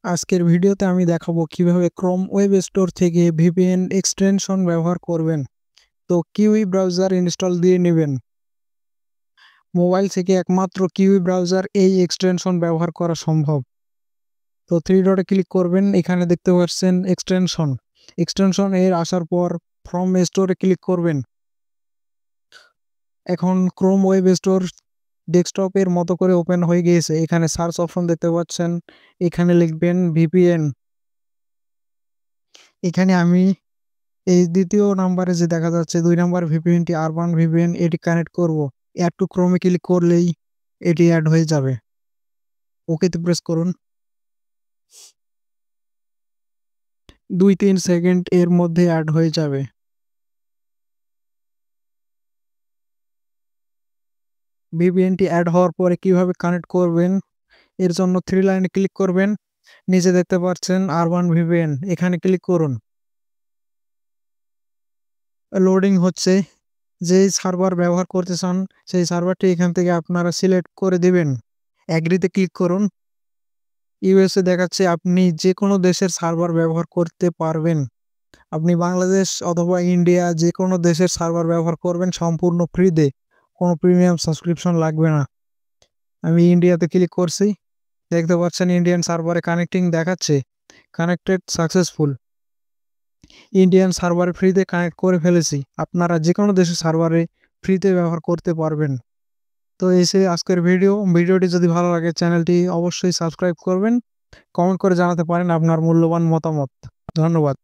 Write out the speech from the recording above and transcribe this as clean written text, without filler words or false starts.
আজকের ভিডিওতে আমি দেখাবো কিভাবে ক্রোম ওয়েব স্টোর থেকে ভিপিএন এক্সটেনশন ব্যবহার করবেন। তো কিউই ব্রাউজার ইনস্টল দিয়ে নেবেন। মোবাইল থেকে একমাত্র কিউই ব্রাউজার এই এক্সটেনশন ব্যবহার করা সম্ভব। তো থ্রি ডটে ক্লিক করবেন, এখানে দেখতে পাচ্ছেন এক্সটেনশন এর আসার পর ফ্রম স্টোরে ক্লিক করবেন। এখন ক্রোম ওয়েব স্টোর ডেস্কটপের মতো করে ওপেন হয়ে গিয়েছে। এখানে সার্চ অপশন দেখতে পাচ্ছেন, এখানে লিখবেন ভিপিএন। এখানে আমি এই দ্বিতীয় নাম্বারে যে দেখা যাচ্ছে ২ নাম্বার ভিপিএনটি আরবান ভিপিএন, এটি কানেক্ট করব। অ্যাড টু ক্রোমে ক্লিক করলেই এটি অ্যাড হয়ে যাবে। ওকেতে প্রেস করুন। ২-৩ সেকেন্ড এর মধ্যে অ্যাড হয়ে যাবে। ভিপিএনটি অ্যাড হওয়ার পরে কিভাবে কানেক্ট করবেন, এর জন্য 3 লাইনে ক্লিক করবেন। নিচে দেখতে পাচ্ছেন আরবান ভিপিএন, এখানে ক্লিক করুন। লোডিং হচ্ছে। যেই সার্ভার ব্যবহার করতে চান সেই সার্ভারটি এখান থেকে আপনারা সিলেক্ট করে দিবেন। এগ্রিতে ক্লিক করুন। ইউএসএ দেখাচ্ছে আপনি যেকোনো দেশের সার্ভার ব্যবহার করতে পারবেন। আপনি বাংলাদেশ অথবা ইন্ডিয়া যেকোনো দেশের সার্ভার ব্যবহার করবেন সম্পূর্ণ ফ্রিতে। কোনো প্রিমিয়াম সাবস্ক্রিপশন লাগবে না। আমি ইন্ডিয়াতে ক্লিক করছি। দেখতে পাচ্ছেন ইন্ডিয়ান সার্ভারে কানেক্টিং দেখাচ্ছে। Connected successful. ইন্ডিয়ান সার্ভারে ফ্রিতে কানেক্ট করে ফেলেছি। আপনারা যেকোনো দেশের সার্ভারে ফ্রিতে ব্যবহার করতে পারবেন। তো এসে আজকের ভিডিওটি যদি ভালো লাগে চ্যানেলটি অবশ্যই সাবস্ক্রাইব করবেন। কমেন্ট করে জানাতে পারেন আপনার মূল্যবান মতামত। ধন্যবাদ।